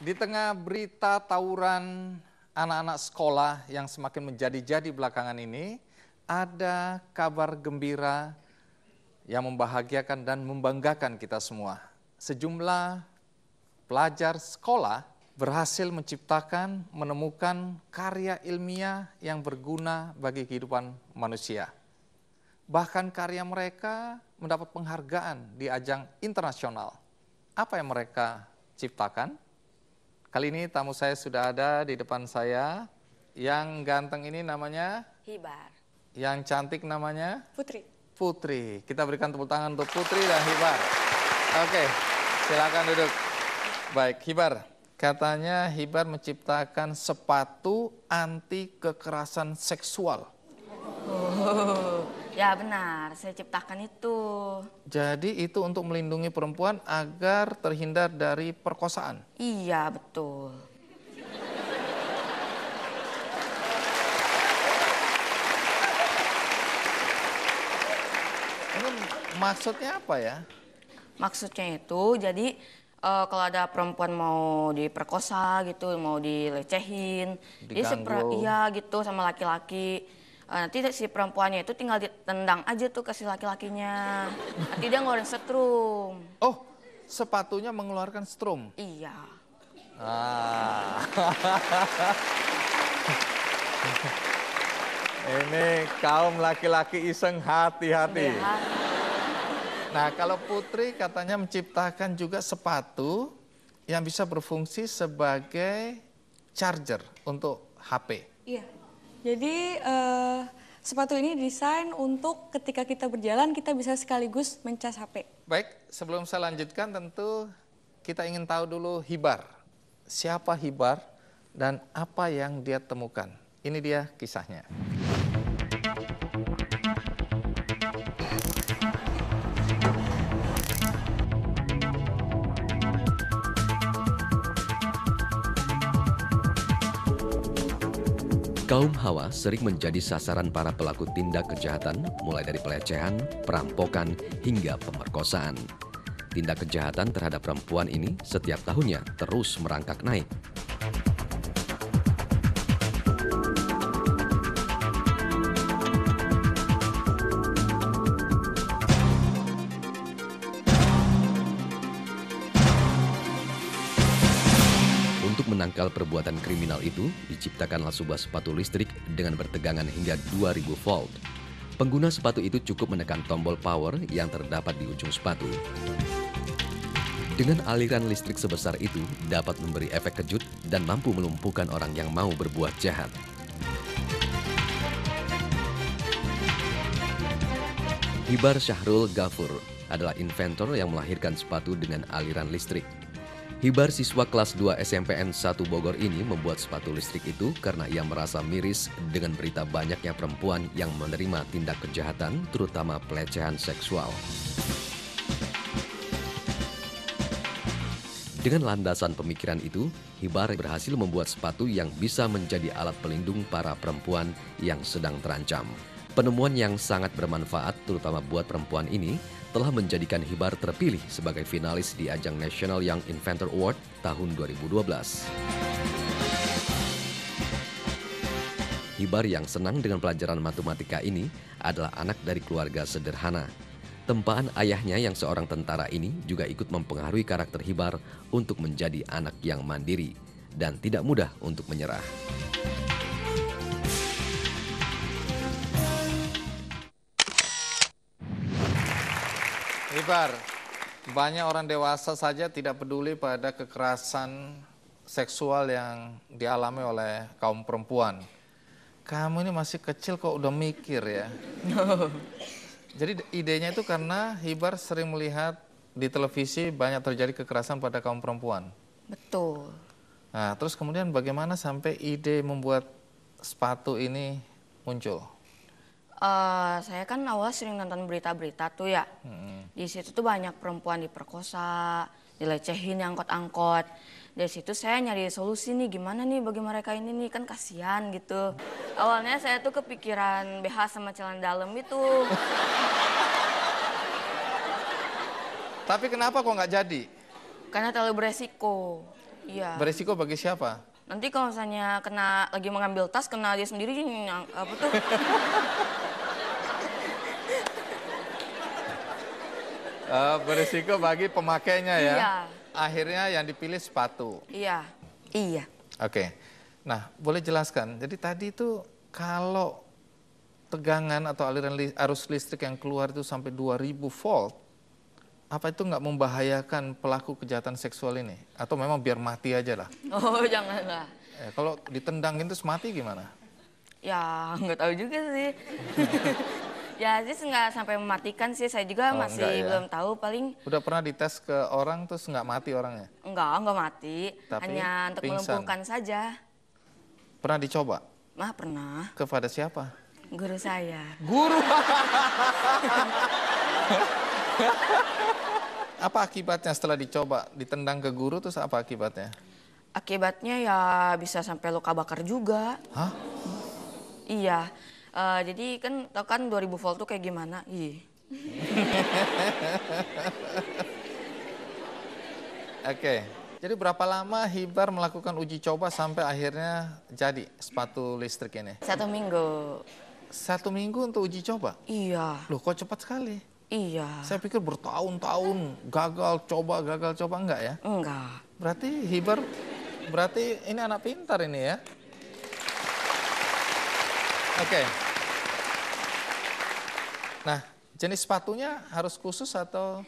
Di tengah berita tawuran anak-anak sekolah yang semakin menjadi-jadi belakangan ini, ada kabar gembira yang membahagiakan dan membanggakan kita semua. Sejumlah pelajar sekolah berhasil menciptakan, menemukan karya ilmiah yang berguna bagi kehidupan manusia. Bahkan karya mereka mendapat penghargaan di ajang internasional. Apa yang mereka ciptakan? Kali ini tamu saya sudah ada di depan saya. Yang ganteng ini namanya? Hibar. Yang cantik namanya? Putri. Putri. Kita berikan tepuk tangan untuk Putri dan Hibar. Oke, silakan duduk. Baik, Hibar. Katanya Hibar menciptakan sepatu anti kekerasan seksual. Oh, ya benar, saya ciptakan itu. Jadi itu untuk melindungi perempuan agar terhindar dari perkosaan. Iya, betul. Ini maksudnya apa ya? Maksudnya itu, jadi kalau ada perempuan mau diperkosa gitu, mau dilecehin, dia Diganggu. iya gitu sama laki-laki. Nanti si perempuannya itu tinggal ditendang aja tuh ke si laki-lakinya. Nanti dia ngeluarin setrum. Oh, sepatunya mengeluarkan strum. Iya. Ah. Ini kaum laki-laki iseng hati-hati. Iya. Nah, kalau Putri katanya menciptakan juga sepatu yang bisa berfungsi sebagai charger untuk HP. Iya, jadi sepatu ini desain untuk ketika kita berjalan kita bisa sekaligus mencas HP. Baik, sebelum saya lanjutkan tentu kita ingin tahu dulu Hibar. Siapa Hibar dan apa yang dia temukan? Ini dia kisahnya. Kaum Hawa sering menjadi sasaran para pelaku tindak kejahatan mulai dari pelecehan, perampokan, hingga pemerkosaan. Tindak kejahatan terhadap perempuan ini setiap tahunnya terus merangkak naik. Untuk menangkal perbuatan kriminal itu, diciptakanlah sebuah sepatu listrik dengan bertegangan hingga 2000 volt. Pengguna sepatu itu cukup menekan tombol power yang terdapat di ujung sepatu. Dengan aliran listrik sebesar itu, dapat memberi efek kejut dan mampu melumpuhkan orang yang mau berbuat jahat. Hibar Syahrul Ghafur adalah inventor yang melahirkan sepatu dengan aliran listrik. Hibar siswa kelas 2 SMPN 1 Bogor ini membuat sepatu listrik itu karena ia merasa miris dengan berita banyaknya perempuan yang menerima tindak kejahatan, terutama pelecehan seksual. Dengan landasan pemikiran itu, Hibar berhasil membuat sepatu yang bisa menjadi alat pelindung para perempuan yang sedang terancam. Penemuan yang sangat bermanfaat, terutama buat perempuan ini, telah menjadikan Hibar terpilih sebagai finalis di ajang National Young Inventor Award tahun 2012. Hibar yang senang dengan pelajaran matematika ini adalah anak dari keluarga sederhana. Tempaan ayahnya yang seorang tentara ini juga ikut mempengaruhi karakter Hibar untuk menjadi anak yang mandiri dan tidak mudah untuk menyerah. Hibar, banyak orang dewasa saja tidak peduli pada kekerasan seksual yang dialami oleh kaum perempuan. Kamu ini masih kecil kok udah mikir ya. Jadi idenya itu karena Hibar sering melihat di televisi banyak terjadi kekerasan pada kaum perempuan. Betul. Nah, terus kemudian bagaimana sampai ide membuat sepatu ini muncul? Saya kan awal sering nonton berita-berita tuh ya. Di situ tuh banyak perempuan diperkosa, dilecehin, angkot-angkot. Dari situ saya nyari solusi nih, gimana nih bagi mereka ini nih, kan kasihan gitu. Awalnya saya tuh kepikiran BH sama celana dalam itu. Tapi kenapa kok nggak jadi? Karena terlalu beresiko. Iya. Beresiko bagi siapa? Nanti kalau misalnya kena lagi mengambil tas, kena dia sendiri yang apa tuh? Beresiko bagi pemakainya ya. Iya. Akhirnya yang dipilih sepatu. Iya. Iya. Oke. Nah, boleh jelaskan. Jadi tadi itu kalau tegangan atau aliran arus listrik yang keluar itu sampai 2000 volt, apa itu nggak membahayakan pelaku kejahatan seksual ini? Atau memang biar mati aja lah? Oh, janganlah. Kalau ditendangin terus mati gimana? Ya, nggak tahu juga sih. Ya, sih nggak sampai mematikan sih. Saya juga masih enggak ya? belum tahu. Paling Udah pernah dites ke orang terus nggak mati orangnya? enggak mati. Tapi Hanya untuk pingsan. melumpuhkan saja. Pernah dicoba? Pernah. Kepada siapa? Guru saya. Guru. Apa akibatnya setelah dicoba? Ditendang ke guru terus apa akibatnya? Akibatnya ya bisa sampai luka bakar juga. Hah? Iya. Jadi kan tau kan 2000 volt tuh kayak gimana? Ih. Oke. Jadi berapa lama Hibar melakukan uji coba sampai akhirnya jadi sepatu listrik ini? 1 minggu. 1 minggu untuk uji coba? Iya. Loh kok cepat sekali? Iya. Saya pikir bertahun-tahun gagal coba enggak ya? Enggak. Berarti Hibar, berarti ini anak pintar ini ya? Oke. Nah, jenis sepatunya harus khusus atau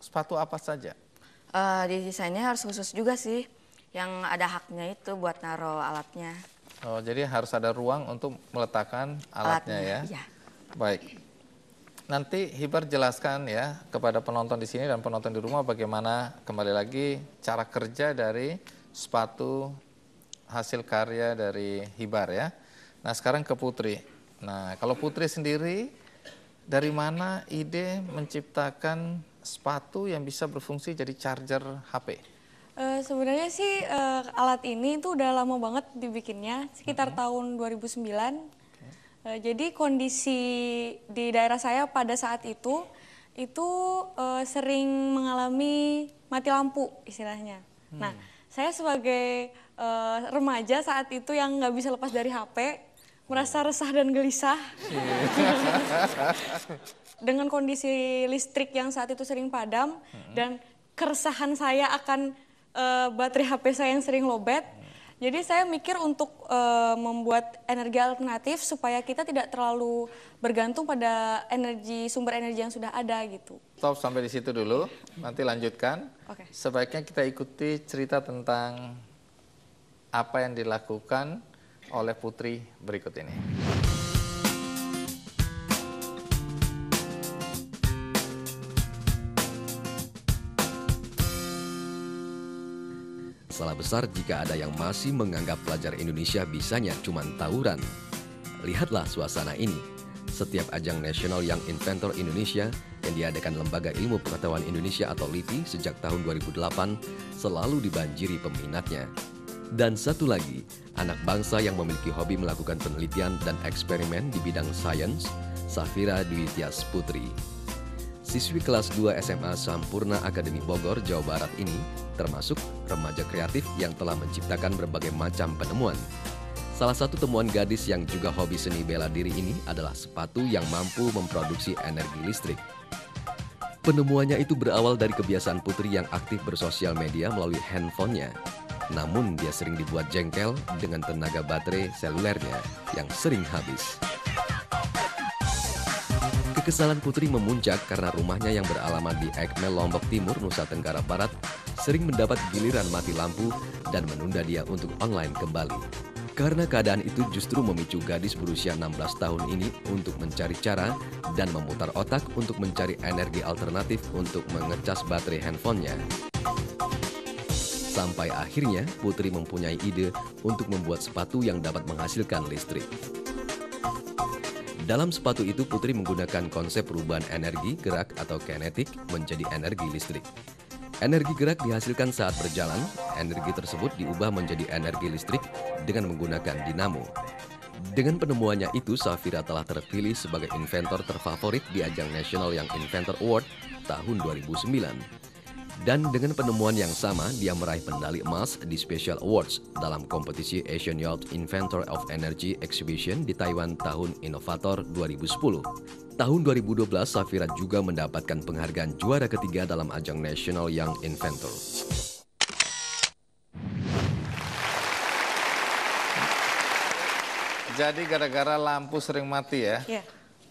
sepatu apa saja? Desainnya harus khusus juga sih. Yang ada haknya itu buat naruh alatnya. Oh, jadi harus ada ruang untuk meletakkan alatnya ya? Iya. Baik. Nanti Hibar jelaskan ya kepada penonton di sini dan penonton di rumah bagaimana kembali lagi cara kerja dari sepatu hasil karya dari Hibar ya. Nah, sekarang ke Putri. Nah, kalau Putri sendiri dari mana ide menciptakan sepatu yang bisa berfungsi jadi charger HP? Sebenarnya sih alat ini tuh udah lama banget dibikinnya, sekitar tahun 2009. Jadi kondisi di daerah saya pada saat itu sering mengalami mati lampu istilahnya. Nah, saya sebagai remaja saat itu yang nggak bisa lepas dari HP, merasa resah dan gelisah. Dengan kondisi listrik yang saat itu sering padam dan keresahan saya akan baterai HP saya yang sering lowbat. Jadi saya mikir untuk membuat energi alternatif supaya kita tidak terlalu bergantung pada sumber energi yang sudah ada gitu. Stop sampai di situ dulu, nanti lanjutkan. Oke. Sebaiknya kita ikuti cerita tentang apa yang dilakukan oleh Putri berikut ini. Salah besar jika ada yang masih menganggap pelajar Indonesia bisanya cuma tawuran. Lihatlah suasana ini. Setiap ajang nasional Young Inventor Indonesia yang diadakan Lembaga Ilmu Pengetahuan Indonesia atau LIPI sejak tahun 2008 selalu dibanjiri peminatnya. Dan satu lagi, anak bangsa yang memiliki hobi melakukan penelitian dan eksperimen di bidang sains, Safira Dwi Tias Putri. Siswi kelas 2 SMA Sampurna Akademi Bogor, Jawa Barat ini termasuk remaja kreatif yang telah menciptakan berbagai macam penemuan. Salah satu temuan gadis yang juga hobi seni bela diri ini adalah sepatu yang mampu memproduksi energi listrik. Penemuannya itu berawal dari kebiasaan Putri yang aktif bersosial media melalui handphonenya. Namun dia sering dibuat jengkel dengan tenaga baterai selulernya yang sering habis. Kekesalan Putri memuncak karena rumahnya yang beralamat di Ekmel, Lombok Timur, Nusa Tenggara Barat sering mendapat giliran mati lampu dan menunda dia untuk online kembali. Karena keadaan itu justru memicu gadis berusia 16 tahun ini untuk mencari cara dan memutar otak untuk mencari energi alternatif untuk mengecas baterai handphonenya. Sampai akhirnya Putri mempunyai ide untuk membuat sepatu yang dapat menghasilkan listrik. Dalam sepatu itu Putri menggunakan konsep perubahan energi gerak atau kinetik menjadi energi listrik. Energi gerak dihasilkan saat berjalan, energi tersebut diubah menjadi energi listrik dengan menggunakan dinamo. Dengan penemuannya itu, Safira telah terpilih sebagai inventor terfavorit di ajang National Young Inventor Award tahun 2009. Dan dengan penemuan yang sama, dia meraih medali emas di Special Awards dalam kompetisi Asian Youth Inventor of Energy Exhibition di Taiwan tahun Inovator 2010. Tahun 2012, Safira juga mendapatkan penghargaan juara ketiga dalam ajang National Young Inventor. Jadi gara-gara lampu sering mati ya? Ya.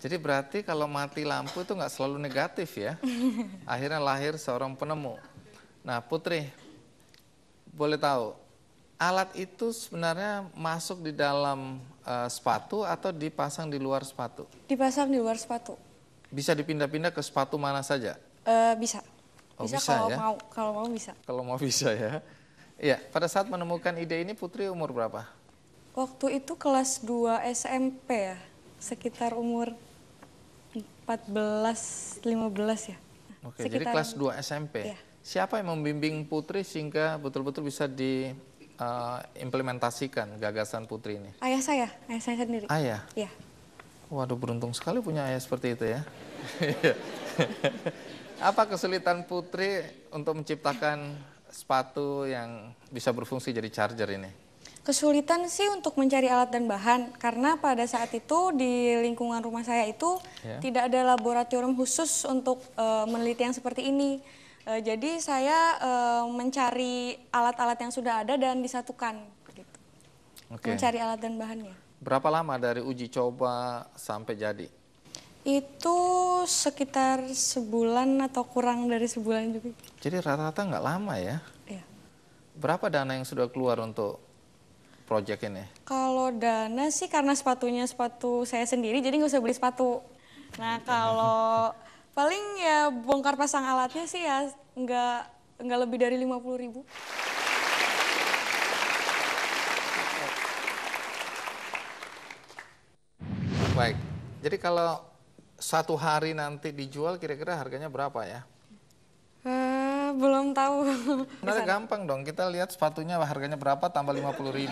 Jadi berarti kalau mati lampu itu nggak selalu negatif ya? Akhirnya lahir seorang penemu. Nah Putri, boleh tahu, alat itu sebenarnya masuk di dalam sepatu atau dipasang di luar sepatu? Dipasang di luar sepatu. Bisa dipindah-pindah ke sepatu mana saja? Bisa. Oh, Bisa bisa kalau ya? mau, kalau mau bisa. Kalau mau bisa ya. Iya, pada saat menemukan ide ini Putri umur berapa? Waktu itu kelas 2 SMP ya, sekitar umur 14-15 ya. Oke, jadi Sekitar- kelas 2 SMP. Iya. Siapa yang membimbing Putri sehingga betul-betul bisa diimplementasikan gagasan Putri ini? Ayah saya sendiri. Ayah? Iya. Waduh, beruntung sekali punya ayah seperti itu ya. Apa kesulitan Putri untuk menciptakan sepatu yang bisa berfungsi jadi charger ini? Kesulitan sih untuk mencari alat dan bahan karena pada saat itu di lingkungan rumah saya itu Ya. tidak ada laboratorium khusus untuk meneliti yang seperti ini. Jadi saya mencari alat-alat yang sudah ada dan disatukan, gitu. Oke. Mencari alat dan bahannya. Berapa lama dari uji coba sampai jadi? Itu sekitar sebulan atau kurang dari sebulan juga. Jadi rata-rata nggak lama ya? Iya. Berapa dana yang sudah keluar untuk proyek ini? Kalau dana sih karena sepatunya sepatu saya sendiri, jadi nggak usah beli sepatu. Nah kalau paling ya bongkar pasang alatnya sih ya nggak lebih dari 50.000. Baik, jadi kalau satu hari nanti dijual kira-kira harganya berapa ya? Belum tahu. Sebenarnya gampang dong, kita lihat sepatunya harganya berapa tambah 50.000.